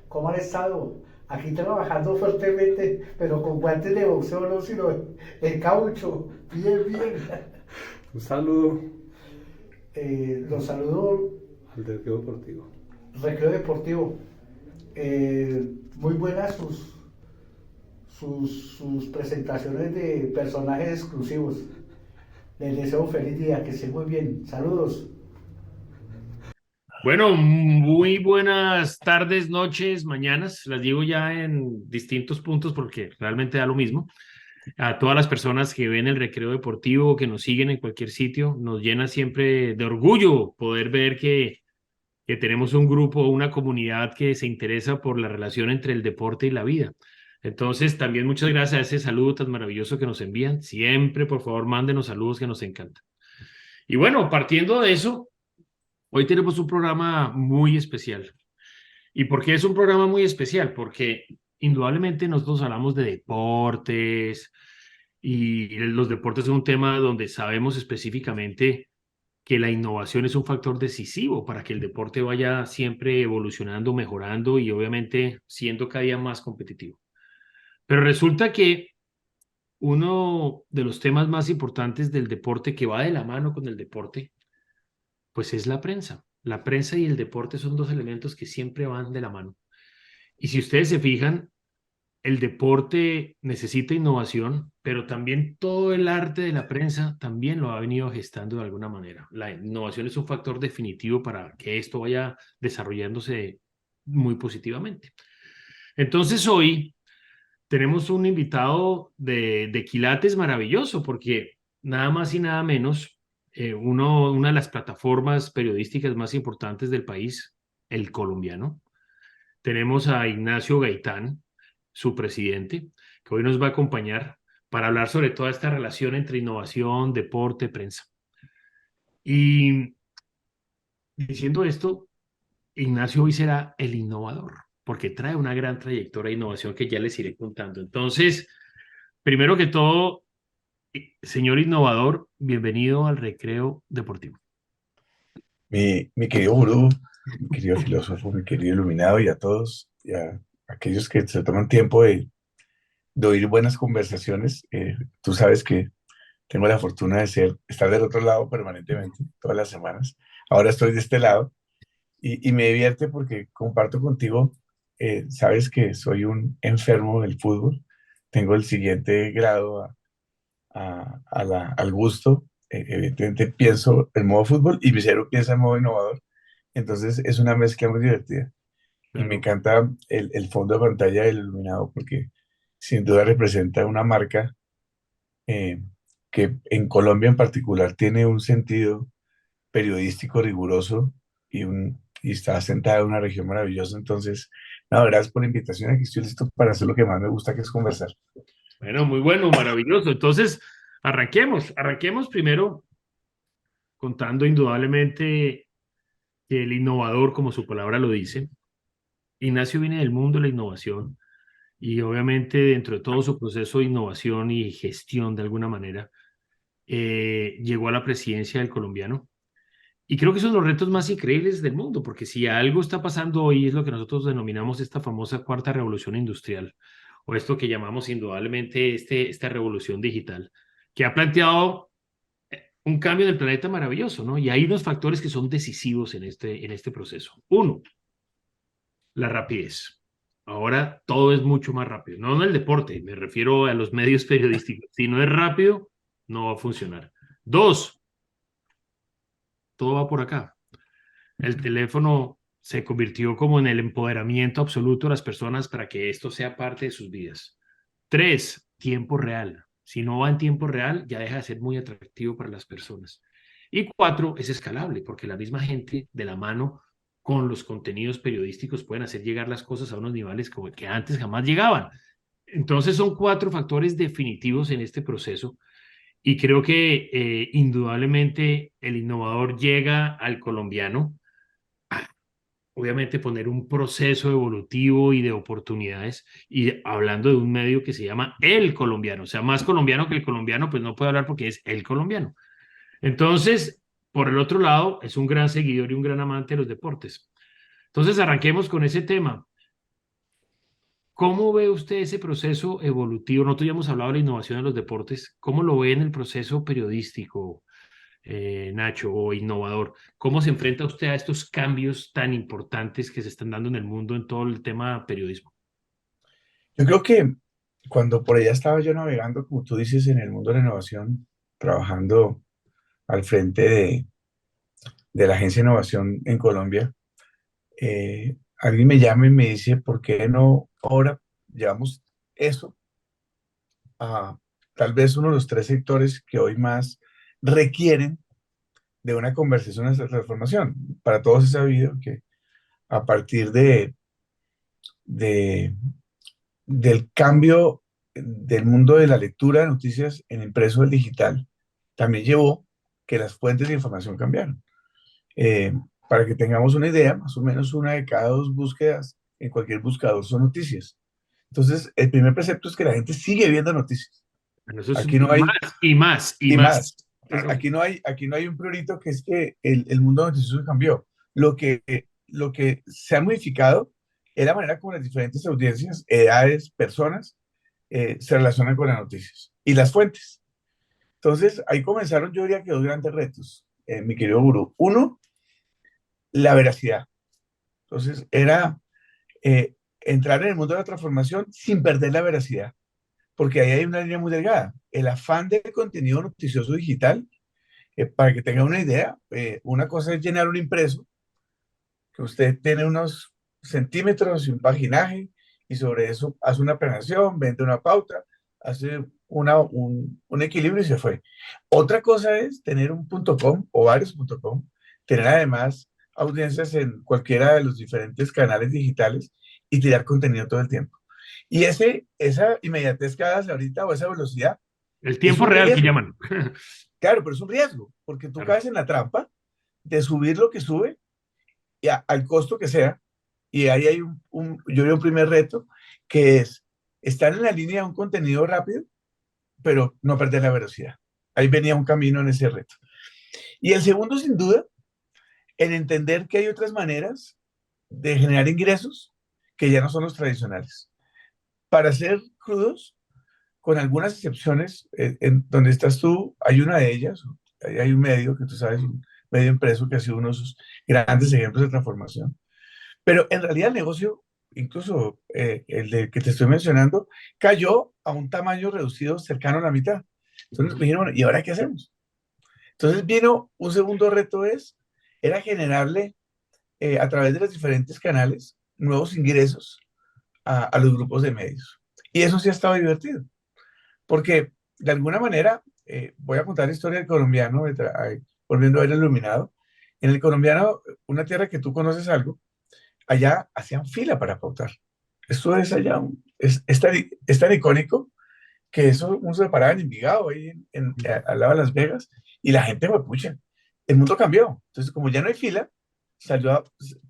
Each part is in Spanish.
¿Cómo han estado? Aquí trabajando fuertemente, pero con guantes de boxeo, no, sino en caucho. Bien, bien. Un saludo Los saludo, al Recreo Deportivo. Recreo Deportivo. Muy buenas sus presentaciones de personajes exclusivos. Les deseo un feliz día, que estén muy bien. Saludos. Bueno, muy buenas tardes, noches, mañanas. Las digo ya en distintos puntos porque realmente da lo mismo. A todas las personas que ven el Recreo Deportivo, que nos siguen en cualquier sitio, nos llena siempre de orgullo poder ver que tenemos un grupo, una comunidad que se interesa por la relación entre el deporte y la vida. Entonces, también muchas gracias a ese saludo tan maravilloso que nos envían. Siempre, por favor, mándenos saludos que nos encantan. Y bueno, partiendo de eso, hoy tenemos un programa muy especial. ¿Y por qué es un programa muy especial? Porque indudablemente nosotros hablamos de deportes y los deportes es un tema donde sabemos específicamente que la innovación es un factor decisivo para que el deporte vaya siempre evolucionando, mejorando y obviamente siendo cada día más competitivo. Pero resulta que uno de los temas más importantes del deporte que va de la mano con el deporte, pues es la prensa. La prensa y el deporte son dos elementos que siempre van de la mano. Y si ustedes se fijan, el deporte necesita innovación, pero también todo el arte de la prensa también lo ha venido gestando de alguna manera. La innovación es un factor definitivo para que esto vaya desarrollándose muy positivamente. Entonces hoy tenemos un invitado de quilates maravilloso, porque nada más y nada menos, una de las plataformas periodísticas más importantes del país, El Colombiano. Tenemos a Ignacio Gaitán, su presidente, que hoy nos va a acompañar para hablar sobre toda esta relación entre innovación, deporte, prensa. Y diciendo esto, Ignacio hoy será el innovador, porque trae una gran trayectoria de innovación que ya les iré contando. Entonces, primero que todo, señor innovador, bienvenido al Recreo Deportivo. Mi querido gurú, mi querido filósofo, mi querido iluminado y a todos, y a aquellos que se toman tiempo de oír buenas conversaciones, tú sabes que tengo la fortuna de estar del otro lado permanentemente, todas las semanas. Ahora estoy de este lado y me divierte porque comparto contigo, sabes que soy un enfermo del fútbol, tengo el siguiente grado al gusto. Evidentemente pienso en modo fútbol y mi cerebro piensa en modo innovador. Entonces es una mezcla muy divertida. Y me Claro, encanta el fondo de pantalla del iluminado porque sin duda representa una marca eh, que en Colombia en particular tiene un sentido periodístico riguroso y está sentada en una región maravillosa. Entonces, nada, gracias por la invitación. Aquí estoy listo para hacer lo que más me gusta, que es conversar. bueno, muy bueno, maravilloso. Entonces, arranquemos primero contando indudablemente que el innovador, como su palabra lo dice, Ignacio viene del mundo de la innovación y obviamente dentro de todo su proceso de innovación y gestión de alguna manera, llegó a la presidencia del colombiano. Y creo que son los retos más increíbles del mundo, porque si algo está pasando hoy es lo que nosotros denominamos esta famosa cuarta revolución industrial, o esto que llamamos indudablemente esta revolución digital, que ha planteado un cambio en el planeta maravilloso, ¿no? Y hay unos factores que son decisivos en este proceso. Uno, la rapidez. Ahora todo es mucho más rápido. No en el deporte, me refiero a los medios periodísticos. Si no es rápido, no va a funcionar. Dos, todo va por acá. El teléfono se convirtió como en el empoderamiento absoluto de las personas para que esto sea parte de sus vidas. Tres, tiempo real. Si no va en tiempo real, ya deja de ser muy atractivo para las personas. Y cuatro, es escalable, porque la misma gente de la mano con los contenidos periodísticos pueden hacer llegar las cosas a unos niveles como que antes jamás llegaban. Entonces son cuatro factores definitivos en este proceso y creo que indudablemente el innovador llega al colombiano obviamente poner un proceso evolutivo y de oportunidades y hablando de un medio que se llama El Colombiano, o sea, más colombiano que el colombiano, pues no puede hablar porque es El Colombiano. Entonces, por el otro lado, es un gran seguidor y un gran amante de los deportes. Entonces, arranquemos con ese tema. ¿Cómo ve usted ese proceso evolutivo? Nosotros ya hemos hablado de la innovación en los deportes. ¿Cómo lo ve en el proceso periodístico, Nacho, o innovador? ¿Cómo se enfrenta usted a estos cambios tan importantes que se están dando en el mundo en todo el tema periodismo? Yo creo que cuando por allá estaba yo navegando, como tú dices, en el mundo de la innovación, trabajando al frente de la Agencia de Innovación en Colombia, alguien me llama y me dice, ¿por qué no ahora llevamos eso a tal vez uno de los tres sectores que hoy más requieren de una conversación, de transformación? Para todos es sabido que a partir de, del cambio del mundo de la lectura de noticias en impreso al digital, también llevó que las fuentes de información cambiaron. Eh, para que tengamos una idea, más o menos una de cada dos búsquedas en cualquier buscador son noticias. Entonces, el primer precepto es que la gente sigue viendo noticias. Bueno, eso es Aquí no hay, más y más y y más. más. Entonces, Claro. aquí no hay un priorito, que es que el mundo noticioso cambió. Lo que se ha modificado es la manera como las diferentes audiencias, edades, personas se relacionan con las noticias y las fuentes. Entonces, ahí comenzaron, yo diría que dos grandes retos, mi querido gurú. Uno, la veracidad. Entonces, era entrar en el mundo de la transformación sin perder la veracidad, porque ahí hay una línea muy delgada. El afán del contenido noticioso digital, para que tenga una idea, una cosa es llenar un impreso, que usted tiene unos centímetros y un paginaje, y sobre eso hace una planeación, vende una pauta, hace un equilibrio y se fue. Otra cosa es tener un .com o varios .com, tener además audiencias en cualquiera de los diferentes canales digitales y tirar contenido todo el tiempo. Y esa inmediatez que hagas ahorita o esa velocidad El es tiempo un real que riesgo. llaman. Claro, pero es un riesgo, porque tú Claro. caes en la trampa de subir lo que sube y al costo que sea. Y ahí hay yo veo un primer reto, que es estar en la línea de un contenido rápido, pero no perder la velocidad. Ahí venía un camino en ese reto. Y el segundo, sin duda, en entender que hay otras maneras de generar ingresos que ya no son los tradicionales. Para ser crudos, con algunas excepciones, en donde estás tú, hay una de ellas, hay un medio que tú sabes, un medio impreso que ha sido uno de sus grandes ejemplos de transformación. Pero en realidad el negocio, incluso el de que te estoy mencionando, cayó a un tamaño reducido cercano a la mitad. Entonces me dijeron, bueno, ¿y ahora qué hacemos? Entonces vino un segundo reto, era generarle a través de los diferentes canales nuevos ingresos a los grupos de medios. Y eso sí ha estado divertido, porque de alguna manera, voy a contar la historia del colombiano, volviendo a ver el Iluminado. En el colombiano, una tierra que tú conoces algo, allá hacían fila para pautar. Esto es allá, es tan icónico que eso uno se paraba en Envigado, ahí al lado de Las Vegas, y la gente me pucha. El mundo cambió. Entonces, como ya no hay fila,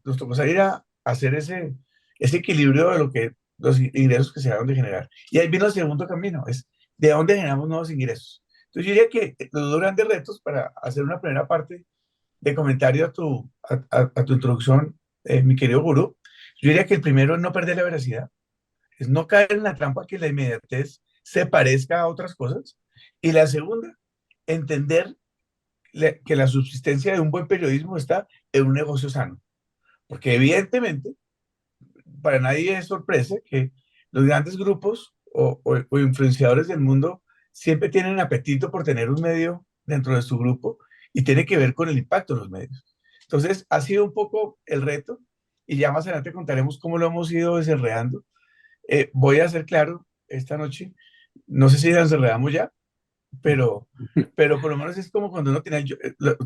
nos tocó salir a hacer ese equilibrio de los ingresos que se deben de generar. Y ahí vino el segundo camino, es de dónde generamos nuevos ingresos. Entonces, yo diría que los dos grandes retos para hacer una primera parte de comentario a tu introducción, mi querido gurú, yo diría que el primero es no perder la veracidad, es no caer en la trampa que la inmediatez se parezca a otras cosas. Y la segunda, entender que la subsistencia de un buen periodismo está en un negocio sano. Porque evidentemente, para nadie es sorpresa que los grandes grupos o influenciadores del mundo siempre tienen apetito por tener un medio dentro de su grupo y tiene que ver con el impacto en los medios. Entonces, ha sido un poco el reto y ya más adelante contaremos cómo lo hemos ido desenredando. Voy a ser claro esta noche, no sé si la desenredamos ya, pero, pero por lo menos es como cuando uno tiene,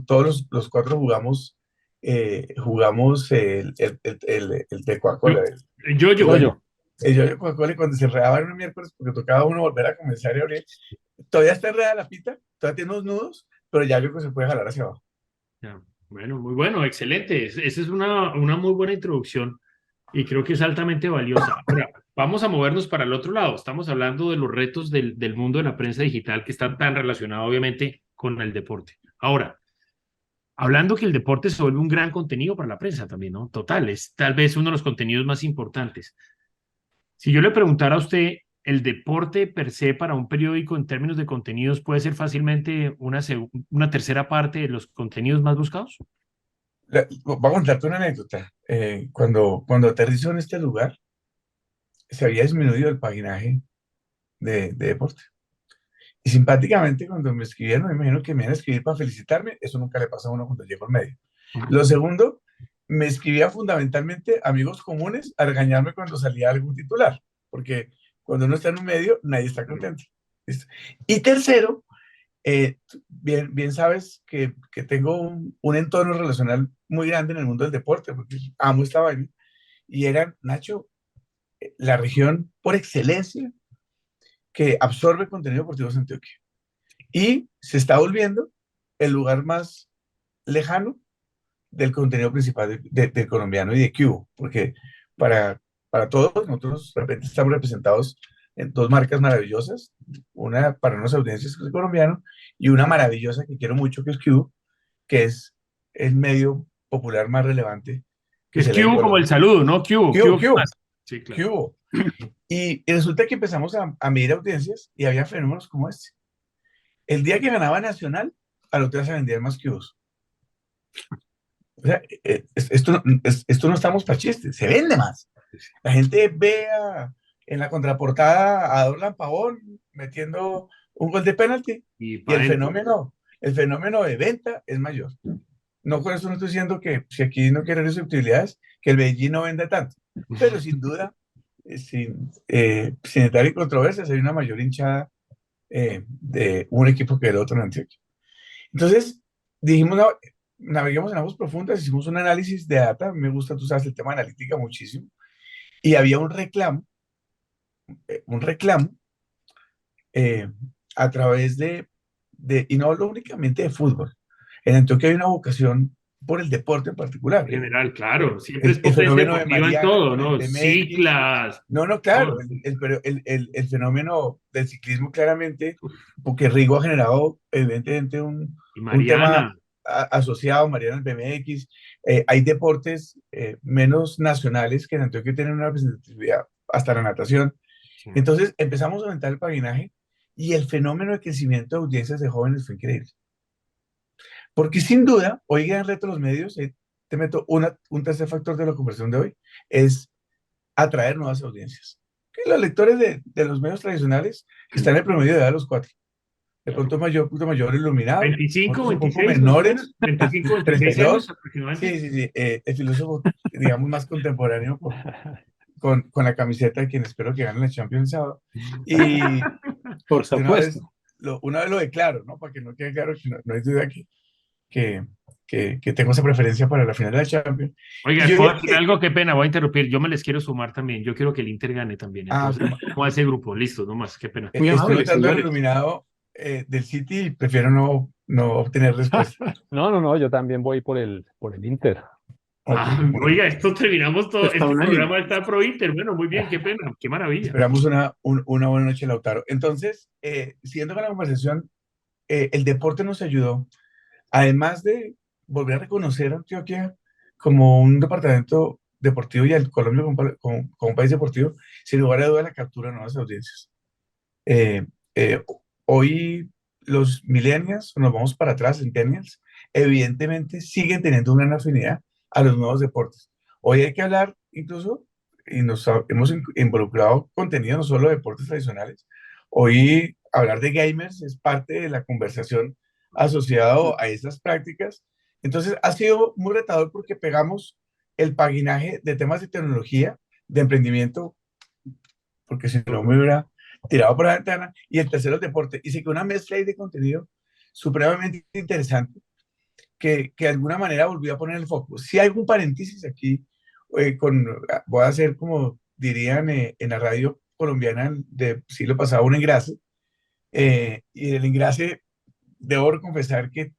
todos los cuatro jugamos el de Yo, Coca-Cola, yo. el yo de Coca-Cola, y cuando se enredaba en un miércoles, porque tocaba uno volver a comenzar y abrir, todavía está enredada la pita, todavía tiene unos nudos, pero ya yo creo que se puede jalar hacia abajo. Ya. Bueno, muy bueno, excelente. Esa es una muy buena introducción y creo que es altamente valiosa. Ahora, vamos a movernos para el otro lado. Estamos hablando de los retos del mundo de la prensa digital que está tan relacionado, obviamente, con el deporte. Ahora, hablando que el deporte se vuelve un gran contenido para la prensa también, ¿no? Total, es tal vez uno de los contenidos más importantes. Si yo le preguntara a usted, ¿el deporte per se para un periódico en términos de contenidos puede ser fácilmente una tercera parte de los contenidos más buscados? Voy a contarte una anécdota. Cuando aterrizó en este lugar, se había disminuido el paginaje de deporte. Y simpáticamente, cuando me escribieron, me imagino que me iban a escribir para felicitarme. Eso nunca le pasa a uno cuando llego al medio. Lo segundo, me escribía fundamentalmente amigos comunes a regañarme cuando salía algún titular, porque cuando uno está en un medio, nadie está contento. ¿Listo? Y tercero, bien sabes que tengo un entorno relacional muy grande en el mundo del deporte, porque amo esta vaina. Y era, Nacho, la región por excelencia que absorbe contenido deportivo es Antioquia. Y se está volviendo el lugar más lejano del contenido principal del colombiano y de Cubo, porque para, para todos nosotros de repente estamos representados en dos marcas maravillosas, una para unas audiencias que es el colombiano y una maravillosa que quiero mucho que es Cubo, que es el medio popular más relevante que Es se lee que en hubo como el Colombia. saludo, ¿no? ¿Qué hubo? ¿Qué Cubo, hubo? ¿Qué Cubo, pasa? Sí, claro. Cubo. Y resulta que empezamos a medir audiencias y había fenómenos como este. El día que ganaba Nacional, al otro día se vendían más cubos. O sea, esto no estamos para chistes, se vende más. La gente ve en la contraportada a Dorlan Pavón metiendo un gol de penalti Y y para adentro. el fenómeno de venta es mayor. No con eso no estoy diciendo que si aquí no quieren susceptibilidades, que el Medellín no vende tanto, pero sin duda, sin entrar en controversias, hay una mayor hinchada de un equipo que del otro en Antioquia. Entonces, dijimos, no, naveguemos en aguas profundas, hicimos un análisis de data, me gusta, tú sabes, el tema de analítica muchísimo, y había un reclamo eh, a través y no hablo únicamente de fútbol. En Antioquia hay una vocación por el deporte en particular. En general, claro. Siempre es El potencia fenómeno de deportiva en Mariana todo, con el ¿no? BMX. Ciclas, No, no, claro, todo. el fenómeno del ciclismo claramente, porque Rigo ha generado evidentemente Y un tema Mariana. asociado, Mariana, al BMX. Hay deportes menos nacionales que en Antioquia tienen una representatividad, hasta la natación. Sí. Entonces empezamos a aumentar el paginaje y el fenómeno de crecimiento de audiencias de jóvenes fue increíble. Porque sin duda, hoy gran reto de los medios, te meto un tercer factor de la conversión de hoy, es atraer nuevas audiencias. Que los lectores de los medios tradicionales están en el promedio de edad de los 4. De pronto mayor, punto mayor iluminado, 25, otros un poco 26, más o menores, menos. 25, 26 años 32. aproximadamente. Sí, sí, sí. El filósofo, digamos, más contemporáneo con la camiseta de quien espero que gane la Champions el sábado. Y Por de supuesto. una vez lo declaro, ¿no? Para que no quede claro que no hay duda que, que tengo esa preferencia para la final de la Champions. Y Oiga, yo ¿puedo diría decir que, algo? Qué pena, voy a interrumpir. Yo me les quiero sumar también. Yo quiero que el Inter gane también. ah, Entonces, vamos a ese grupo. Listo, nomás. Qué pena. Muy estoy amables, votando al señores. iluminado del City y prefiero no obtener respuesta. No, no, no, yo también voy por el Inter. Ok, bueno, Oiga, esto terminamos todo. Está Este unánime. programa está pro Inter. Bueno, muy bien, qué pena. Qué maravilla. esperamos una buena noche, Lautaro. Entonces, siguiendo con la conversación, el deporte nos ayudó, además de volver a reconocer a Antioquia como un departamento deportivo y al Colombia como un país deportivo, sin lugar a duda la captura de nuevas audiencias. Eh, eh, Hoy los millennials, nos vamos para atrás, centennials, evidentemente siguen teniendo una gran afinidad a los nuevos deportes. Hoy hay que hablar incluso, y hemos involucrado contenido no solo de deportes tradicionales, hoy hablar de gamers es parte de la conversación asociado a esas prácticas. Entonces ha sido muy retador porque pegamos el paginaje de temas de tecnología, de emprendimiento, porque si no me hubiera tirado por la ventana, y el tercero el deporte. Y sí que una mezcla ahí de contenido supremamente interesante que de alguna manera volvió a poner el foco. Si hay algún paréntesis aquí, voy a hacer como dirían en la radio colombiana del siglo pasado, un engrase, y del engrase debo confesar que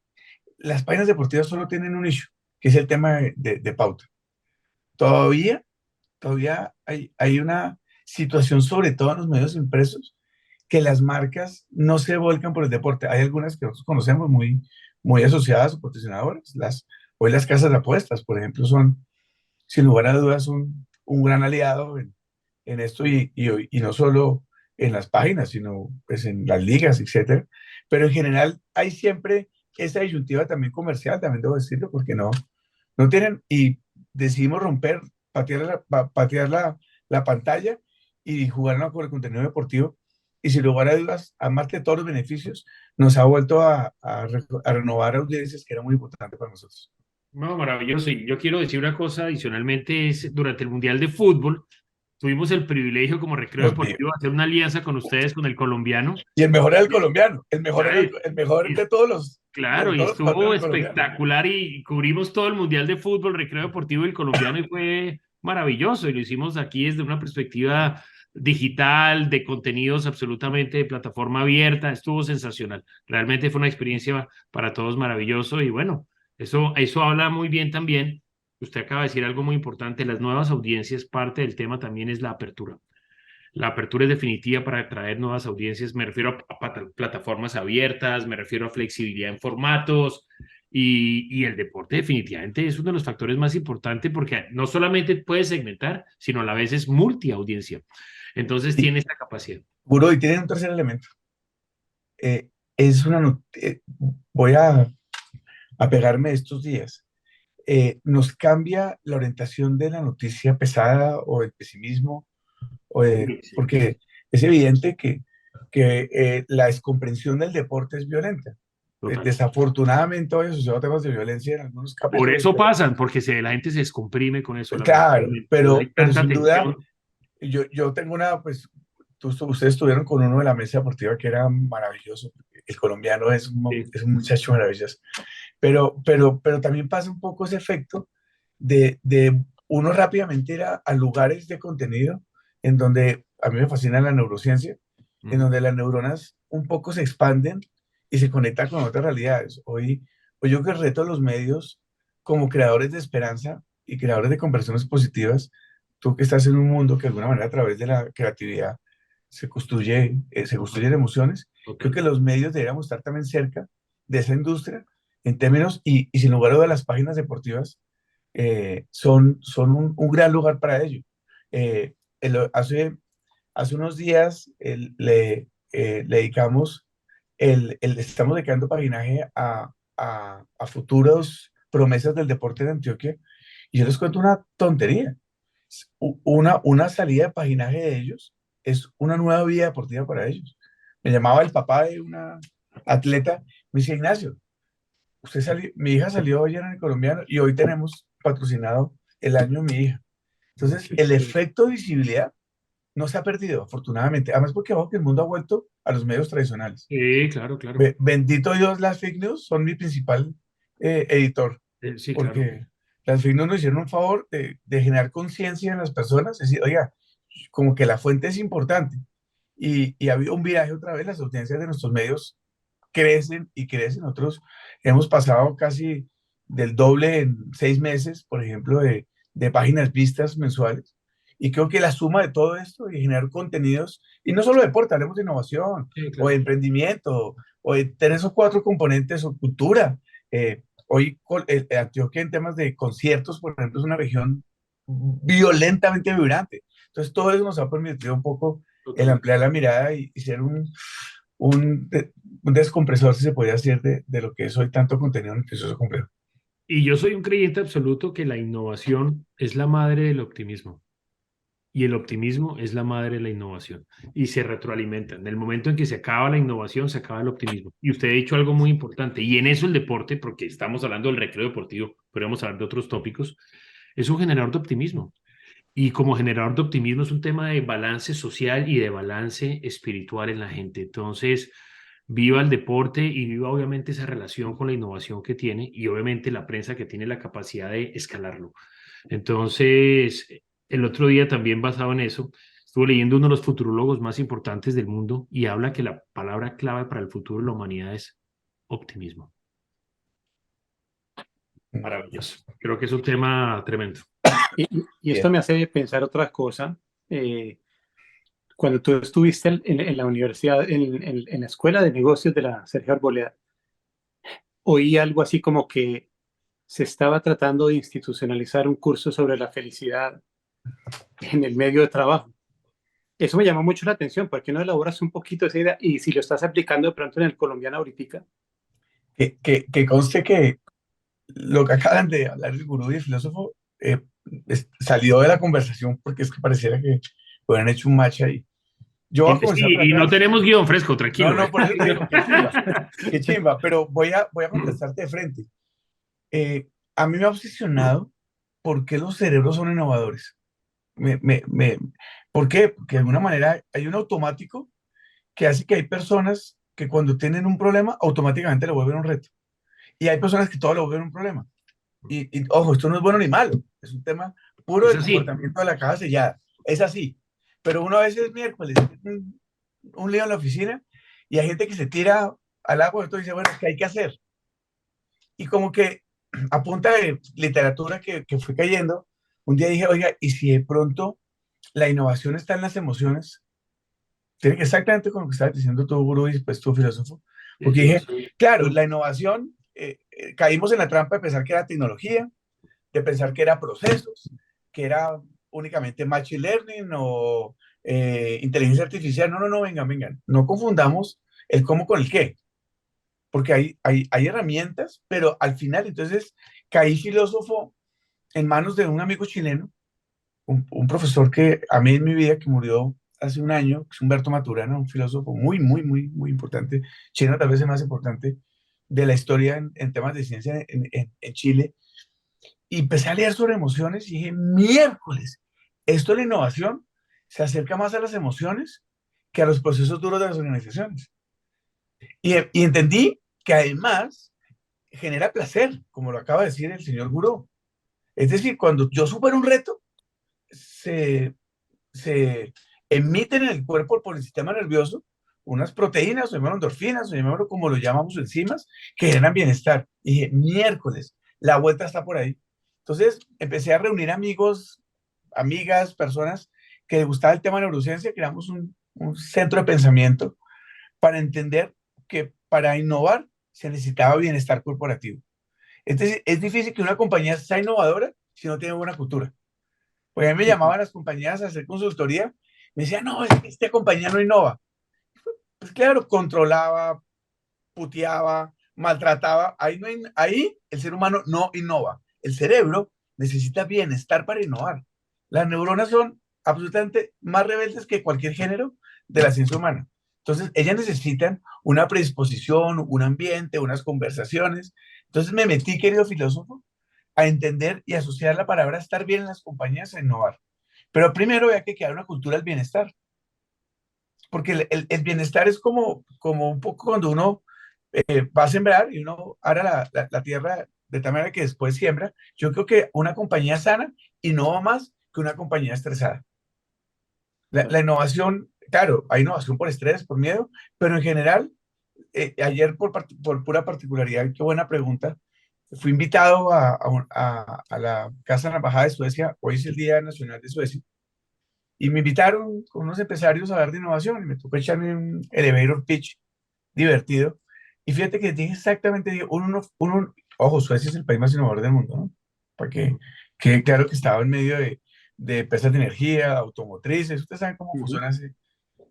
las páginas deportivas solo tienen un nicho, que es el tema de pauta. Todavía hay una situación, sobre todo en los medios impresos, que las marcas no se volcan por el deporte. Hay algunas que nosotros conocemos muy asociadas o patrocinadoras. Hoy las casas de apuestas, por ejemplo, son, sin lugar a dudas, un gran aliado en esto y no solo en las páginas, sino pues en las ligas, etcétera. Pero en general hay siempre esa disyuntiva también comercial, también debo decirlo, porque no tienen, y decidimos romper, patear la pantalla y jugar con el contenido deportivo. Y sin lugar a dudas, además de todos los beneficios, nos ha vuelto a renovar audiencias que era muy importante para nosotros. No, maravilloso. Y yo quiero decir una cosa adicionalmente, es durante el Mundial de Fútbol, tuvimos el privilegio como Recreo Dios mío. Deportivo de hacer una alianza con ustedes, con el colombiano. Y el mejor era el colombiano, Claro, el mejor de todos claro, de y todos los jugadores estuvo era el colombiano. espectacular y cubrimos todo el Mundial de Fútbol, Recreo Deportivo y el colombiano y fue maravilloso. Y lo hicimos aquí desde una perspectiva digital, de contenidos absolutamente de plataforma abierta. Estuvo sensacional. Realmente fue una experiencia para todos maravilloso y bueno, eso habla muy bien también. Usted acaba de decir algo muy importante, las nuevas audiencias, parte del tema también es la apertura. La apertura es definitiva para atraer nuevas audiencias. Me refiero a plataformas abiertas, me refiero a flexibilidad en formatos y el deporte definitivamente es uno de los factores más importantes porque no solamente puede segmentar, sino a la vez es multiaudiencia. Entonces Y, tiene esta capacidad. Guro, y tiene un tercer elemento. Es voy a pegarme estos días. Nos cambia la orientación de la noticia pesada o el pesimismo, Sí, sí, porque es evidente que la descomprensión del deporte es violenta. total. Desafortunadamente hoy asociado a temas de violencia en algunos Por capítulos, eso pasan, porque la gente se descomprime con eso, claro, lamentablemente. Entonces hay pero tanta sin duda, tensión. yo tengo pues, ustedes estuvieron con uno de la mesa deportiva que era maravilloso. El colombiano Sí. es un muchacho maravilloso. Pero también pasa un poco ese efecto de uno rápidamente ir a lugares de contenido en donde a mí me fascina la neurociencia, en donde las neuronas un poco se expanden y se conectan con otras realidades. Hoy yo que reto a los medios como creadores de esperanza y creadores de conversaciones positivas, tú que estás en un mundo que de alguna manera a través de la creatividad se construyen emociones, creo Total. que los medios deberíamos estar también cerca de esa industria en términos, y sin lugar a dudas las páginas deportivas son un gran lugar para ello. Eh, hace unos días le dedicamos, estamos dedicando paginaje a futuros promesas del deporte de Antioquia, y yo les cuento una tontería. Una salida de paginaje de ellos es una nueva vida deportiva para ellos. Me llamaba el papá de una atleta, me dice, Ignacio, mi hija salió ayer en el colombiano y hoy tenemos patrocinado el año de mi hija. Entonces, Qué el chévere. efecto de visibilidad no se ha perdido, afortunadamente. Además, porque ojo que el mundo ha vuelto a los medios tradicionales. Sí, claro, claro. Bendito Dios, las fake news son mi principal editor, Sí, claro. porque las fake news nos hicieron un favor de generar conciencia en las personas. Es decir, oiga, como que la fuente es importante. Y ha habido un viaje otra vez, las audiencias de nuestros medios crecen y crecen. Nosotros hemos pasado casi del doble en 6 meses, por ejemplo, de páginas vistas mensuales. Y creo que la suma de todo esto y generar contenidos, y no solo deporte, hablemos de innovación Sí, o de claro. emprendimiento o de 3 o 4 componentes o cultura. Hoy Antioquia en temas de conciertos, por ejemplo, es una región violentamente vibrante. Entonces todo eso nos ha permitido un poco el Total. ampliar la mirada y ser un, un descompresor, si se podría decir, de lo que es hoy tanto contenido noticioso complejo. Y yo soy un creyente absoluto que la innovación es la madre del optimismo y el optimismo es la madre de la innovación y se retroalimentan. En el momento en que se acaba la innovación, se acaba el optimismo. Y usted ha dicho algo muy importante y en eso el deporte, porque estamos hablando del recreo deportivo, pero vamos a hablar de otros tópicos, es un generador de optimismo. Y como generador de optimismo es un tema de balance social y de balance espiritual en la gente. Entonces, viva el deporte y viva obviamente esa relación con la innovación que tiene y obviamente la prensa que tiene la capacidad de escalarlo. Entonces, el otro día también basado en eso, estuve leyendo uno de los futurólogos más importantes del mundo y habla que la palabra clave para el futuro de la humanidad es optimismo. Maravilloso. Creo que es un tema tremendo. Y esto Bien. me hace pensar otra cosa. Cuando tú estuviste en la universidad, en la escuela de negocios de la Sergio Arboleda, oí algo así como que se estaba tratando de institucionalizar un curso sobre la felicidad en el medio de trabajo. Eso me llama mucho la atención, porque no elaboras un poquito esa idea y si lo estás aplicando de pronto en el colombiano ahorita. Que conste que lo que acaban de hablar el gurú y el filósofo salió de la conversación porque es que pareciera que hubieran hecho un match ahí. Yo voy a comenzar Sí, por y no atrás. tenemos guión fresco, No, tranquilo. no, por eso te digo, qué chimba, pero voy a contestarte de frente. A mí me ha obsesionado por qué los cerebros son innovadores. ¿Por qué? Porque de alguna manera hay un automático que hace que hay personas que cuando tienen un problema automáticamente lo vuelven un reto. Y hay personas que todo lo vuelven un problema. Ojo, esto no es bueno ni malo, es un tema puro Es de así. comportamiento de la caja sellada. Es así. Pero uno a veces es miércoles, un lío en la oficina y hay gente que se tira al agua y todo dice, bueno, ¿qué hay que hacer? Y como que a punta de literatura que fue cayendo, un día dije, oiga, ¿y si de pronto la innovación está en las emociones? Tiene que exactamente con lo que estabas diciendo tú, gurú, y después tú, filósofo. Porque dije, claro, la innovación, caímos en la trampa de pensar que era tecnología, de pensar que era procesos, que era únicamente machine learning o inteligencia artificial. No, no, no, vengan, vengan. No confundamos el cómo con el qué, porque hay herramientas, pero al final, entonces, caí filósofo en manos de un amigo chileno, un profesor que amé en mi vida, que murió hace un año, que es Humberto Maturana, un filósofo muy, muy, muy, muy importante, chileno tal vez el más importante de la historia en temas de ciencia en Chile. Y empecé a leer sobre emociones y dije, miércoles, esto de la innovación se acerca más a las emociones que a los procesos duros de las organizaciones. Y entendí que además genera placer, como lo acaba de decir el señor Guró. Es decir, cuando yo supero un reto, se, se emiten en el cuerpo por el sistema nervioso unas proteínas, o llamémoslo endorfinas, o llamémoslo como lo llamamos enzimas, que generan bienestar. Y dije, miércoles, la vuelta está por ahí. Entonces empecé a reunir amigos, amigas, personas que les gustaba el tema de neurociencia, creamos un centro de pensamiento para entender que para innovar se necesitaba bienestar corporativo. Es difícil que una compañía sea innovadora si no tiene buena cultura. Pues a mí me llamaban las compañías a hacer consultoría, me decían, no, es que esta compañía no innova. Pues claro, controlaba, puteaba, maltrataba. Ahí el ser humano no innova. El cerebro necesita bienestar para innovar. Las neuronas son absolutamente más rebeldes que cualquier género de la ciencia humana. Entonces, ellas necesitan una predisposición, un ambiente, unas conversaciones. Entonces, me metí, querido filósofo, a entender y asociar la palabra estar bien en las compañías a innovar. Pero primero había que crear una cultura del bienestar, porque el bienestar es como un poco cuando uno va a sembrar y uno ara la tierra de tal manera que después siembra. Yo creo que una compañía sana innova más que una compañía estresada. La innovación, claro, hay innovación por estrés, por miedo, pero en general, ayer por pura particularidad, qué buena pregunta, fui invitado a la Casa de la Embajada de Suecia, hoy es el Día Nacional de Suecia, y me invitaron con unos empresarios a hablar de innovación y me tocó echarme un elevator pitch divertido. Y fíjate que dije exactamente, digo, ojo, Suecia es el país más innovador del mundo, ¿no? Para que claro que estaba en medio de empresas de energía, automotrices, ustedes saben cómo funciona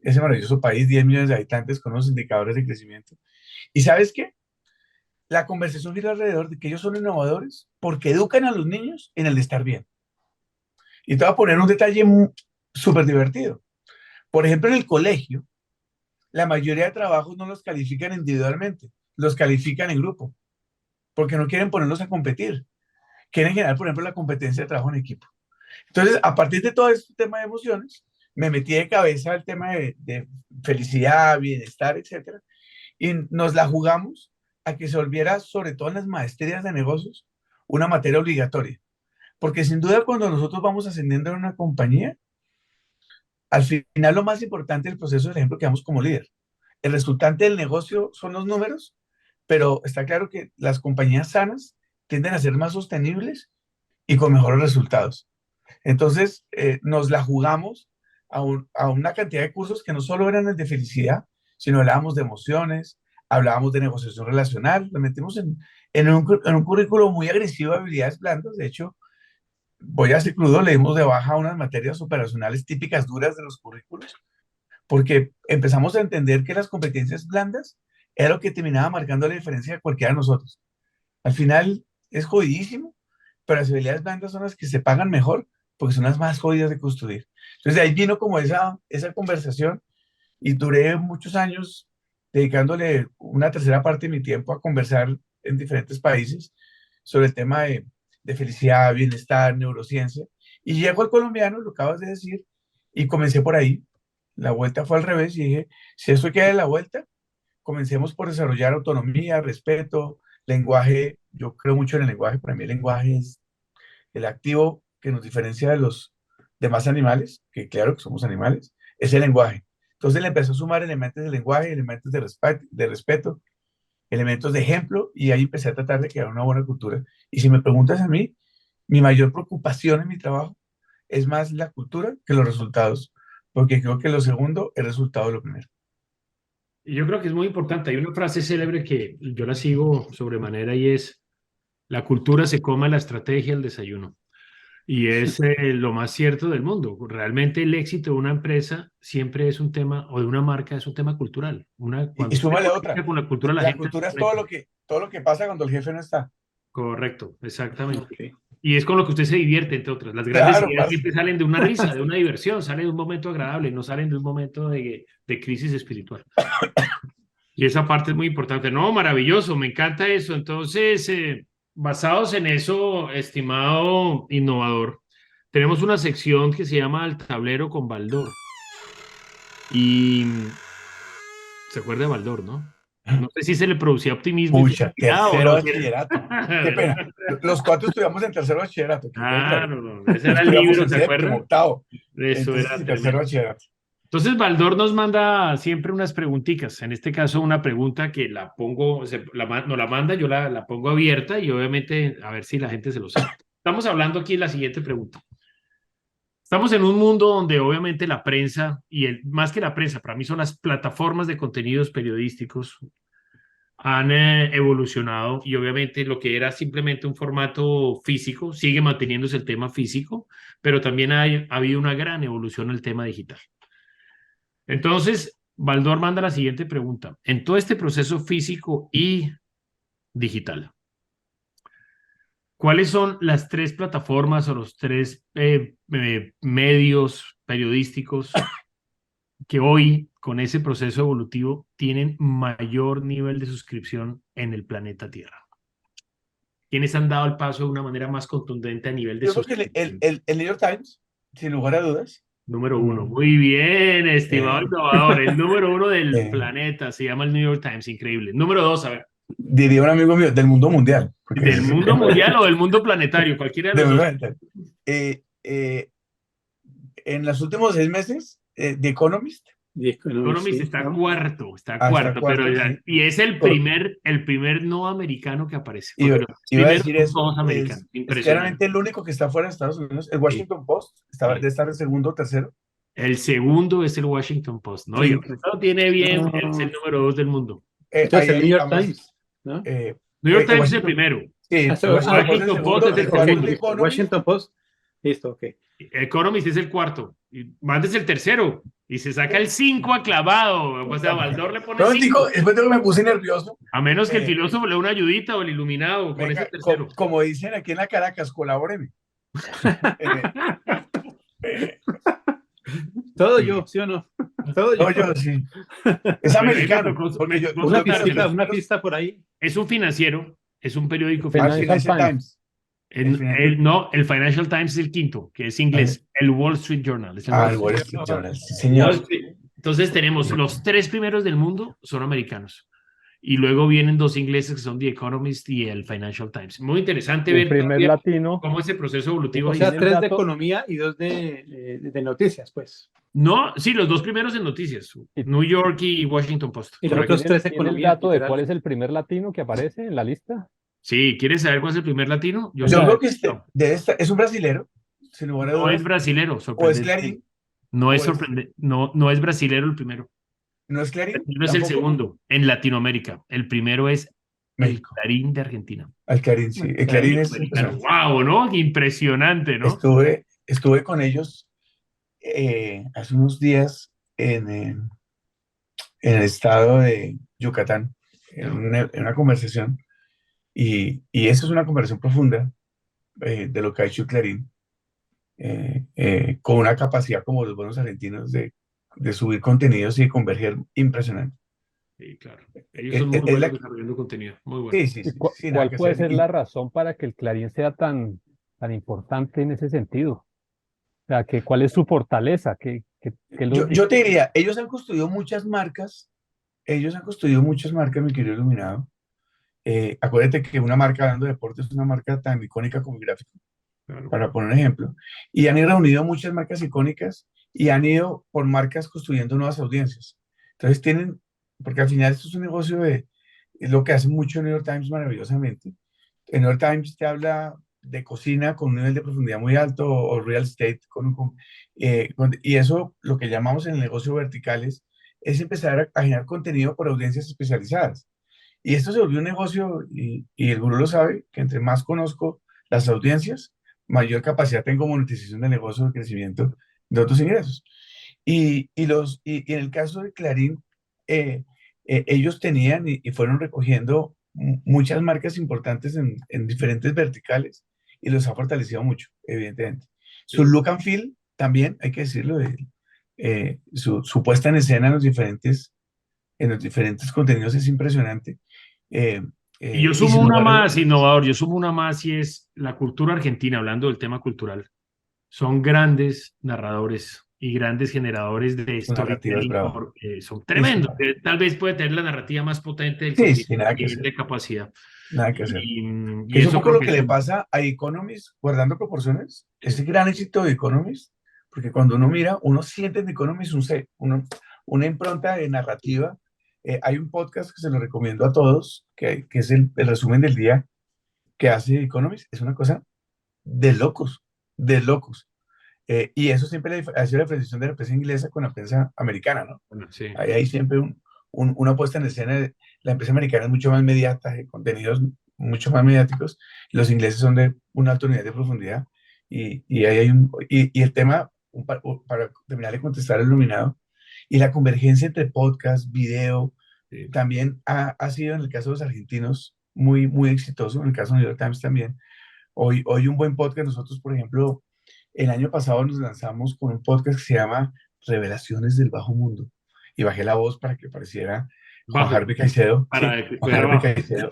ese maravilloso país, 10 millones de habitantes con unos indicadores de crecimiento. ¿Y sabes qué? La conversación gira alrededor de que ellos son innovadores porque educan a los niños en el de estar bien. Y te voy a poner un detalle súper divertido. Por ejemplo, en el colegio, la mayoría de trabajos no los califican individualmente, los califican en grupo, porque no quieren ponerlos a competir. Quieren generar, por ejemplo, la competencia de trabajo en equipo. Entonces, a partir de todo este tema de emociones, me metí de cabeza al tema de felicidad, bienestar, etcétera, y nos la jugamos a que se volviera, sobre todo en las maestrías de negocios, una materia obligatoria. Porque sin duda, cuando nosotros vamos ascendiendo en una compañía, al final lo más importante del proceso es el ejemplo que damos como líder. El resultante del negocio son los números, pero está claro que las compañías sanas tienden a ser más sostenibles y con mejores resultados. Entonces, nos la jugamos a una cantidad de cursos que no solo eran el de felicidad, sino hablábamos de emociones, hablábamos de negociación relacional, lo metimos en un currículo muy agresivo de habilidades blandas. De hecho, voy a ser crudo, le dimos de baja unas materias operacionales típicas duras de los currículos, porque empezamos a entender que las competencias blandas era lo que terminaba marcando la diferencia de cualquiera de nosotros. Al final es jodidísimo, pero las habilidades blandas son las que se pagan mejor porque son las más jodidas de construir. Entonces de ahí vino como esa conversación y duré muchos años dedicándole una tercera parte de mi tiempo a conversar en diferentes países sobre el tema de felicidad, bienestar, neurociencia. Y llego al colombiano, lo acabas de decir, y comencé por ahí. La vuelta fue al revés y dije, si eso queda de la vuelta, comencemos por desarrollar autonomía, respeto, lenguaje. Yo creo mucho en el lenguaje. Para mí el lenguaje es el activo que nos diferencia de los demás animales, que claro que somos animales, es el lenguaje. Entonces le empezó a sumar elementos de lenguaje, elementos de respeto, elementos de ejemplo, y ahí empecé a tratar de crear una buena cultura. Y si me preguntas a mí, mi mayor preocupación en mi trabajo es más la cultura que los resultados, porque creo que lo segundo es resultado de lo primero. Y yo creo que es muy importante. Hay una frase célebre que yo la sigo sobremanera y es, la cultura se come la estrategia, el desayuno. Y es lo más cierto del mundo. Realmente el éxito de una empresa siempre es un tema, o de una marca es un tema cultural. Y Cuando se súmale conecta otra. con la cultura, la La gente cultura se es conecta. todo lo que pasa cuando el jefe no está. Correcto, exactamente. Ok. Y es con lo que usted se divierte, entre otras. Las grandes Claro, ideas parce. siempre salen de una risa, de una diversión, salen de un momento agradable, no salen de un momento de crisis espiritual. Y esa parte es muy importante. No, maravilloso, me encanta eso. Entonces, basados en eso, estimado innovador, tenemos una sección que se llama El tablero con Baldor. Y se acuerda de Baldor, ¿no? No sé si se le producía optimismo y Pucha, felicidad o tercero no. bachillerato. Qué pena. Los cuatro estudiamos en tercero bachillerato, que quede claro. Claro, ese No era el estudiamos libro, en ¿se séptimo, acuerda? octavo. Eso Entonces, era sí, tercero tremendo. bachillerato. Entonces, Baldor nos manda siempre unas preguntitas. En este caso, una pregunta que la pongo, nos la manda, yo la pongo abierta y obviamente a ver si la gente se lo sabe. Estamos hablando aquí de la siguiente pregunta. Estamos en un mundo donde obviamente la prensa, más que la prensa, para mí son las plataformas de contenidos periodísticos, han evolucionado y obviamente lo que era simplemente un formato físico sigue manteniéndose el tema físico, pero también ha habido una gran evolución en el tema digital. Entonces, Baldor manda la siguiente pregunta. En todo este proceso físico y digital, ¿cuáles son las tres plataformas o los tres medios periodísticos que hoy, con ese proceso evolutivo, tienen mayor nivel de suscripción en el planeta Tierra? ¿Quiénes han dado el paso de una manera más contundente a nivel de Yo creo que suscripción? el New York Times, sin lugar a dudas. Número uno. Muy bien, estimado Eh, innovador. El número uno del eh, planeta se llama el New York Times. Increíble. Número dos, a ver. diría un amigo mío, del mundo mundial. Porque ¿Del mundo mundial o del mundo planetario? Cualquiera de del los mundo dos. mundial. Eh, eh, en los últimos 6 meses, The Economist The Economist, Economist sí, está ¿no? está hasta cuarto, pero cuarto, sí. y es el primer no americano que aparece, porque Iba, los iba a primeros decir son eso, todos americanos. es Impresionante. claramente el único que está fuera de Estados Unidos. El Sí, Washington Post sí. debe estar en segundo o tercero. El segundo es el Washington Post, ¿no? Y Sí, lo tiene bien, es el No. número dos del mundo. Entonces el New York digamos, Times, ¿no? New York el Times es el Washington, primero. sí, el So, Washington Post es el Washington Post segundo, es el el cuarto es segundo. The listo. Economist. Washington Post, listo, ok. Economist es el cuarto. Y Mandes el tercero. Y se saca el 5 aclavado. O sea, Baldor le pone No, 5. después de que me puse nervioso. A menos que el eh, filósofo le dé una ayudita o el iluminado con ese venga, tercero. como dicen aquí en la Caracas, colabóreme. Eh, eh, Todo yo, ¿sí o no? Todo yo. no, yo sí. Es Bueno, ahí americano. Porque me yo, tocó Una yo creo que pistita, saltárselo. una pista por ahí. Es un financiero, es un periódico al financiero. Financial Financial Times. Times. No, el Financial Times es el quinto, que es inglés. El Wall Street Journal. Es el Ah, Wall el Wall Street Street Journal, sí, Wall señor. Street. Entonces tenemos los tres primeros del mundo son americanos. Y luego vienen dos ingleses que son The Economist y el Financial Times. Muy interesante El ver primer todavía latino. cómo ese proceso evolutivo. O sea, Tiene el 3 de dato. economía y 2 de noticias, pues. No, sí, los dos primeros en noticias. Y- New York y Washington Post. Y los Correcto. otros 3 ¿Tiene el economía, dato de literal. cuál es el primer latino que aparece en la lista? Sí, ¿quieres saber cuál es el primer latino? Yo sí. creo que No, es un brasilero, sin lugar a no es dudas. brasilero, O es sorprendente. Clarín, No es o es- sorprendente, no es brasilero el primero. no es El Clarín, primero es el tampoco. segundo en Latinoamérica. El primero es El México. Clarín de Argentina. Al Clarín, sí. El Clarín es Americano. impresionante. Wow, ¿no? Qué impresionante, ¿no? Estuve con ellos hace unos días en el estado de Yucatán, en una conversación, y eso es una conversación profunda de lo que ha hecho Clarín, con una capacidad como los buenos argentinos de subir contenidos y converger impresionante. Sí, claro. Ellos son muy Es buenos la, desarrollando contenido, muy sí, buenos. sí, ¿Y sí, sí, nada cuál que puede hacer. ser la razón para que el Clarín sea tan importante en ese sentido? O sea, ¿cuál es su fortaleza? ¿Qué los Yo te distingue? diría, ellos han construido muchas marcas, mi querido Iluminado. Acuérdate que una marca, hablando de deportes, es una marca tan icónica como el gráfico, Claro. para poner un ejemplo. Y han reunido muchas marcas icónicas y han ido por marcas construyendo nuevas audiencias. Entonces porque al final esto es un negocio es lo que hace mucho el New York Times maravillosamente. El New York Times te habla de cocina con un nivel de profundidad muy alto o real estate. Y eso, lo que llamamos en el negocio verticales, es empezar a generar contenido por audiencias especializadas. Y esto se volvió un negocio y el gurú lo sabe, que entre más conozco las audiencias, mayor capacidad tengo monetización de negocio, de crecimiento de otros ingresos. Y en el caso de Clarín, ellos tenían y fueron recogiendo muchas marcas importantes en diferentes verticales y los ha fortalecido mucho, evidentemente. Su Sí. look and feel también, hay que decirlo, su puesta en escena en los diferentes contenidos es impresionante. Eh, Y yo y sumo sin una lugar a más, dudas, innovador, yo sumo una más y es la cultura argentina, hablando del tema cultural. Son grandes narradores y grandes generadores de su narrativa es storytelling brava. porque son Sí, tremendos. Tal vez puede tener la narrativa más potente del sí, continente sí, nada a que nivel hacer, de capacidad. nada que hacer. Y Que es un eso poco creo lo que que es le pasa a Economist, guardando proporciones, ese gran éxito de Economist, porque cuando uno mira, uno siente en Economist una impronta de narrativa. Hay un podcast que se lo recomiendo a todos, que es el resumen del día que hace Economist, es una cosa de locos, de locos. Y eso siempre ha sido la diferenciación de la prensa inglesa con la prensa americana, ¿no? bueno, sí. Ahí hay siempre una puesta en escena. La empresa americana es mucho más mediata, de contenidos mucho más mediáticos. Los ingleses son de un alto nivel de profundidad. Y ahí y el tema, para terminar de contestar el iluminado, y la convergencia entre podcast, video, Sí. también ha sido en el caso de los argentinos muy, muy exitoso, en el caso de New York Times también. Hoy un buen podcast, nosotros, por ejemplo, el año pasado nos lanzamos con un podcast que se llama Revelaciones del Bajo Mundo. Y bajé la voz para que pareciera Juan Bajo, Harvey Caicedo. Sí, para que Juan fuera Harvey bajo. Caicedo,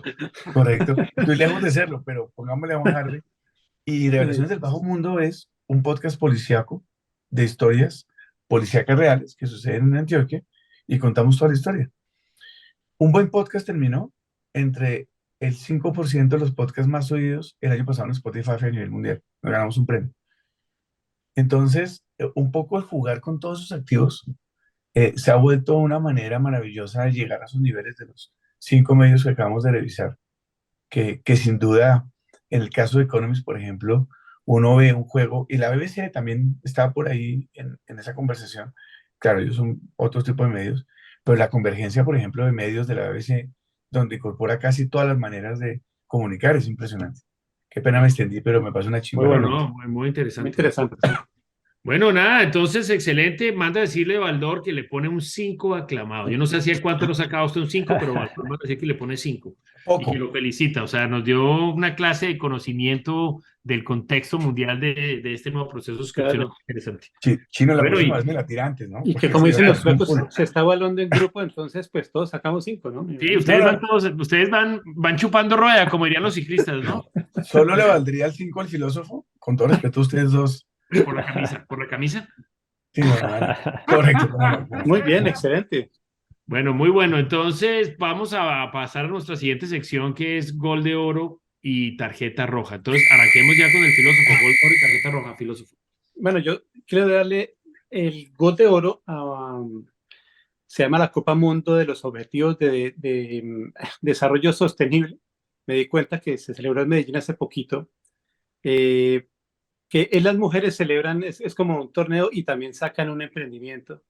correcto. Estoy lejos de serlo, pero pongámosle a Juan Harvey. Y Revelaciones del Bajo Mundo es un podcast policíaco de historias policíacas reales que suceden en Antioquia y contamos toda la historia. Un buen podcast terminó entre el 5% de los podcasts más oídos el año pasado en Spotify a nivel mundial. Nos ganamos un premio. Entonces, un poco el jugar con todos sus activos se ha vuelto una manera maravillosa de llegar a esos niveles de los 5 medios que acabamos de revisar, que sin duda, en el caso de Economist, por ejemplo, uno ve un juego, y la BBC también está por ahí en esa conversación. Claro, ellos son otros tipos de medios, pero la convergencia, por ejemplo, de medios de la BBC, donde incorpora casi todas las maneras de comunicar, es impresionante. Qué pena me extendí, pero me parece una Muy chimba bueno, realmente. ¿no? Muy Muy interesante. interesante, sí. Bueno, nada, entonces excelente. Manda a decirle a Baldor que le pone un 5 aclamado. Yo no sé hacia cuánto lo sacaba usted un 5, pero Baldor va a decir que le pone 5 y que Poco. lo felicita. O sea, nos dio una clase de conocimiento del contexto mundial de este nuevo proceso de suscripción Claro. interesante. Chino, la Bueno, próxima vez me la tira antes, ¿no? Y que Porque como es que dicen me los parece un suecos, culo. se está evaluando en grupo, entonces pues todos sacamos 5, ¿no? Me sí, imagino. No, ustedes van no, todos, ustedes van chupando rueda, como dirían los ciclistas, ¿no? solo le valdría el 5 al filósofo, con todo respeto a ustedes dos. Por la camisa, por la camisa. Sí, no, no, correcto, no, no, no. Muy bien, excelente. Bueno, muy bueno. Entonces vamos a pasar a nuestra siguiente sección que es gol de oro y tarjeta roja. Entonces arranquemos ya con el filósofo. Gol de oro y tarjeta roja, filósofo. Bueno, yo quiero darle el gol de oro a, se llama la Copa Mundo de los Objetivos de Desarrollo Sostenible. Me di cuenta que se celebró en Medellín hace poquito. Que las mujeres celebran, es como un torneo y también sacan un emprendimiento.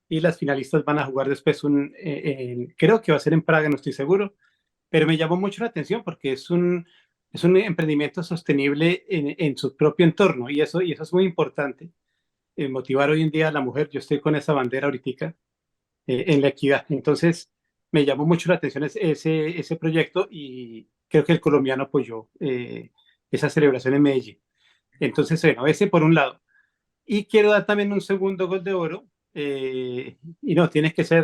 Y las finalistas van a jugar después creo que va a ser en Praga, no estoy seguro, pero me llamó mucho la atención porque es un emprendimiento sostenible en su propio entorno y eso es muy importante. Motivar hoy en día a la mujer, yo estoy con esa bandera ahorita en la equidad. Entonces, me llamó mucho la atención ese proyecto y creo que el colombiano apoyó esa celebración en Medellín. Entonces, bueno, ese por un lado. Y quiero dar también un segundo gol de oro. Y no, tienes que ser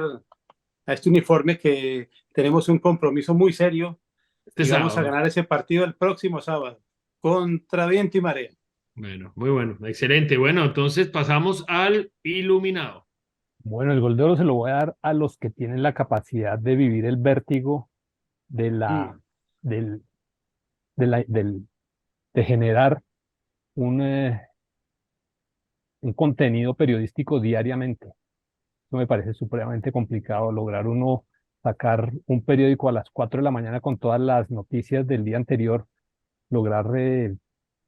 a este uniforme que tenemos un compromiso muy serio Este y vamos a sábado. ganar ese partido el próximo sábado contra viento y marea. Bueno, muy bueno, excelente. Bueno, entonces pasamos al iluminado. Bueno, el gol de oro se lo voy a dar a los que tienen la capacidad de vivir el vértigo de Mm. del, de generar un, un contenido periodístico diariamente. Eso me parece supremamente complicado, lograr uno sacar un periódico a las 4 de la mañana con todas las noticias del día anterior, lograr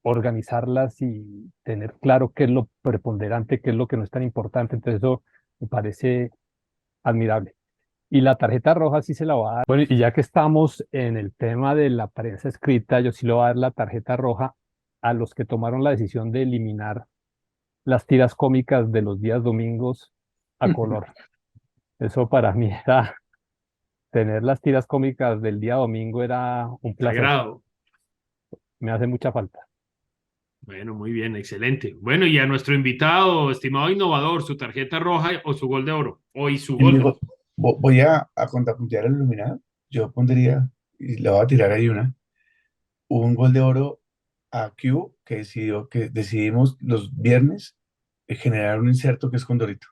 organizarlas y tener claro qué es lo preponderante, qué es lo que no es tan importante. Entonces eso me parece admirable. Y la tarjeta roja sí se la va a dar. Bueno, y ya que estamos en el tema de la prensa escrita, yo sí le voy a dar la tarjeta roja a los que tomaron la decisión de eliminar las tiras cómicas de los días domingos a color. Eso para mí era, tener las tiras cómicas del día domingo era un placer. Sagrado. Me hace mucha falta. Bueno, muy bien, excelente. Bueno, y a nuestro invitado, estimado innovador, su tarjeta roja o su gol de oro, o y su Y gol de digo, voy a contrapuntear el iluminado. Yo pondría, y le voy a tirar ahí un gol de oro a Q que que decidimos los viernes generar un inserto que es Condorito.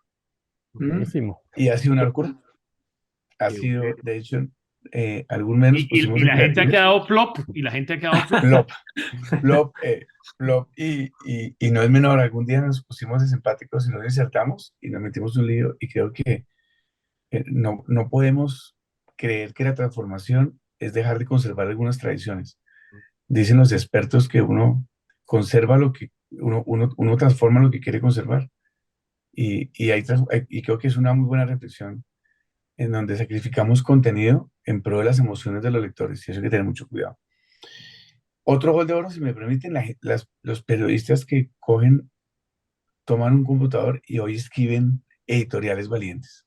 Mm. Buenísimo. Y ha sido una locura. Ha Qué bueno. sido, de hecho, algún mes nos Y pusimos la gente ha creativos. quedado flop, y la gente ha quedado flop. Flop, flop, flop, y no es menor. Algún día nos pusimos desempáticos y nos insertamos y nos metimos un lío. Y creo que no podemos creer que la transformación es dejar de conservar algunas tradiciones. Dicen los expertos que uno conserva lo que uno transforma lo que quiere conservar. Y creo que es una muy buena reflexión en donde sacrificamos contenido en pro de las emociones de los lectores, y eso hay que tener mucho cuidado. Otro gol de oro, si me permiten, los periodistas que toman un computador y hoy escriben editoriales valientes.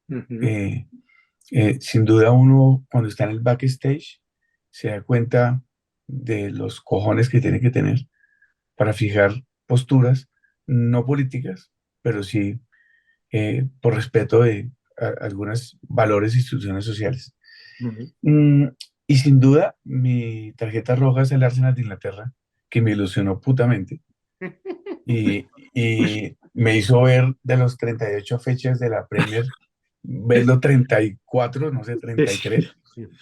Ujú. Eh, Sin duda uno cuando está en el backstage se da cuenta de los cojones que tiene que tener para fijar posturas no políticas, pero sí por respeto de algunos valores e instituciones sociales. Ujú. Y sin duda, mi tarjeta roja es el Arsenal de Inglaterra, que me ilusionó putamente y me hizo ver de los 38 fechas de la Premier, verlo 34, no sé, Sí, 33,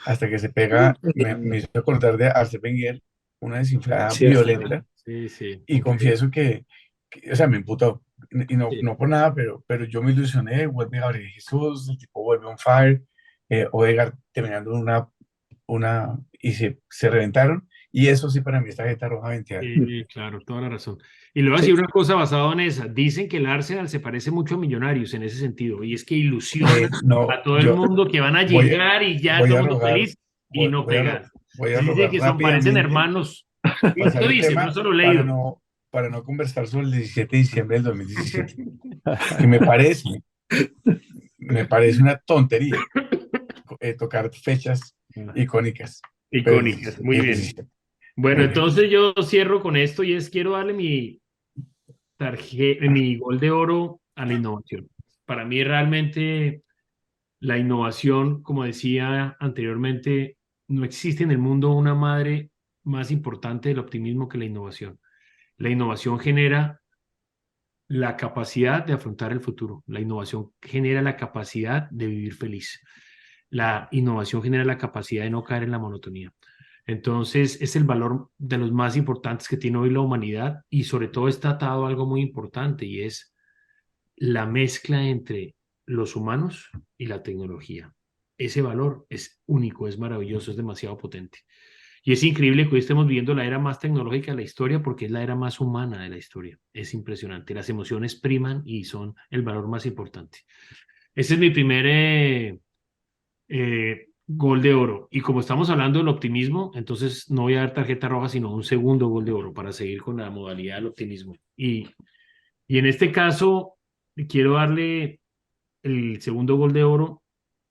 hasta que se pega, me hizo acordar de Arsène Wenger, una desinflada cierto. violenta, Sí, sí. y confieso o sea, me imputó, y Sí. no por nada, pero yo me ilusioné, vuelve Gabriel Jesús, el tipo vuelve on fire, Odegaard terminando y se reventaron, y eso sí para mí es tarjeta roja 20 años. Sí, claro, toda la razón. Y le voy a Sí. decir una cosa basado en esa. Dicen que el Arsenal se parece mucho a Millonarios en ese sentido, y es que ilusiona No, a todo el mundo que van a voy, llegar y ya voy todo a el mundo rogar, feliz y no voy a, pegan. voy a Dicen rogar que son, parecen rápidamente hermanos. pasar Esto el dicen, no tema solo leído. para no conversar sobre el 17 de diciembre del 2017, que me parece una tontería tocar fechas icónicas, pero el Icónicas, 17 muy el bien. 17. Bueno, Muy bien. entonces yo cierro con esto y es quiero darle mi gol de oro a la innovación. Para mí realmente la innovación, como decía anteriormente, no existe en el mundo una madre más importante del optimismo que la innovación. La innovación genera la capacidad de afrontar el futuro. La innovación genera la capacidad de vivir feliz. La innovación genera la capacidad de no caer en la monotonía. Entonces, es el valor de los más importantes que tiene hoy la humanidad y sobre todo está atado a algo muy importante y es la mezcla entre los humanos y la tecnología. Ese valor es único, es maravilloso, es demasiado potente. Y es increíble que hoy estemos viviendo la era más tecnológica de la historia porque es la era más humana de la historia. Es impresionante. Las emociones priman y son el valor más importante. Ese es mi primer gol de oro. Y como estamos hablando del optimismo, entonces no voy a dar tarjeta roja, sino un segundo gol de oro para seguir con la modalidad del optimismo. Y en este caso, quiero darle el segundo gol de oro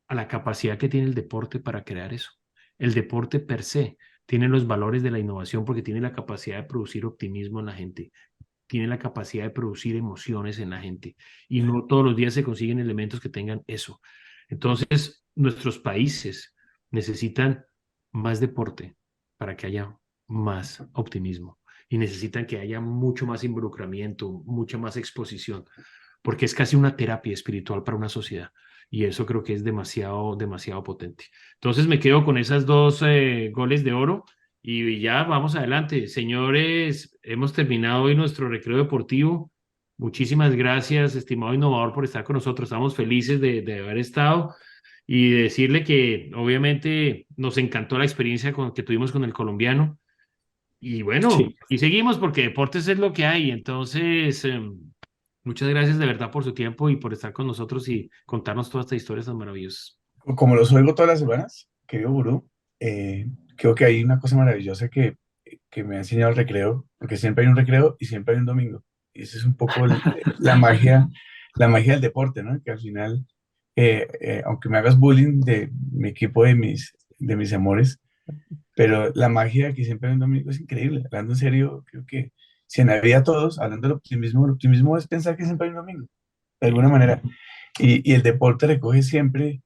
a la capacidad que tiene el deporte para crear eso. El deporte per se tiene los valores de la innovación porque tiene la capacidad de producir optimismo en la gente, tiene la capacidad de producir emociones en la gente y no todos los días se consiguen elementos que tengan eso. Entonces, nuestros países necesitan más deporte para que haya más optimismo y necesitan que haya mucho más involucramiento, mucha más exposición, porque es casi una terapia espiritual para una sociedad y eso creo que es demasiado, demasiado potente. Entonces me quedo con esas dos goles de oro y ya vamos adelante. Señores, hemos terminado hoy nuestro recreo deportivo. Muchísimas gracias, estimado innovador, por estar con nosotros. Estamos felices de haber estado y decirle que obviamente nos encantó la experiencia que tuvimos con el colombiano. Y bueno, Sí. y seguimos porque deportes es lo que hay. Entonces, muchas gracias de verdad por su tiempo y por estar con nosotros y contarnos todas estas historias tan maravillosas. Como los oigo todas las semanas, querido gurú, creo que hay una cosa maravillosa que me ha enseñado el recreo, porque siempre hay un recreo y siempre hay un domingo. Y esa es un poco la magia del deporte, ¿no? Que al final, aunque me hagas bullying de mi equipo, de mis amores, pero la magia que siempre hay un domingo es increíble. Hablando en serio, creo que si en la vida todos, hablando del optimismo es pensar que siempre hay un domingo, de alguna manera. Y el deporte recoge siempre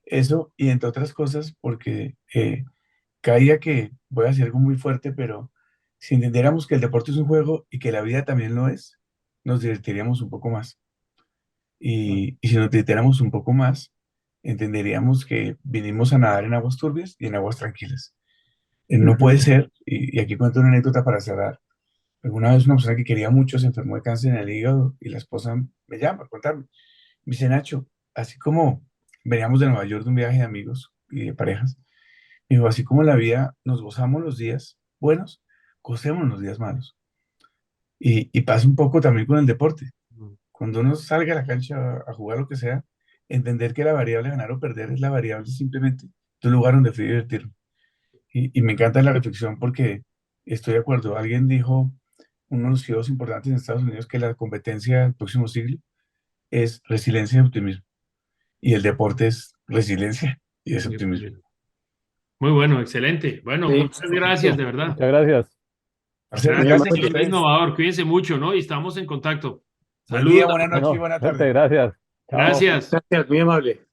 eso, y entre otras cosas, porque cada día que voy a decir algo muy fuerte, pero si entendiéramos que el deporte es un juego y que la vida también lo es, nos divertiríamos un poco más. Y si nos divirtiéramos un poco más, entenderíamos que vinimos a nadar en aguas turbias y en aguas tranquilas. No puede ser, y aquí cuento una anécdota para cerrar. Alguna vez una persona que quería mucho se enfermó de cáncer en el hígado y la esposa me llama a contarme. Me dice, Nacho, así como veníamos de Nueva York de un viaje de amigos y de parejas, me dijo, así como en la vida nos gozamos los días buenos, gocemos los días malos. Y pasa un poco también con el deporte. Cuando uno salga a la cancha a jugar lo que sea, entender que la variable ganar o perder es la variable simplemente de un lugar donde fui a divertirme. Y me encanta la reflexión porque estoy de acuerdo. Alguien dijo, uno de los CEOs importantes en Estados Unidos, que la competencia del próximo siglo es resiliencia y optimismo. Y el deporte es resiliencia y es optimismo. Muy bueno, excelente. Bueno, Sí, muchas gracias, de verdad. Muchas gracias. Marcelo, muy gracias a amable. Señor ustedes. innovador, cuídense mucho, ¿no? Y estamos en contacto. Buen día, Saludos. buena noche y Bueno, buena suerte, tarde. gracias. Chao. Gracias. Gracias, muy amable.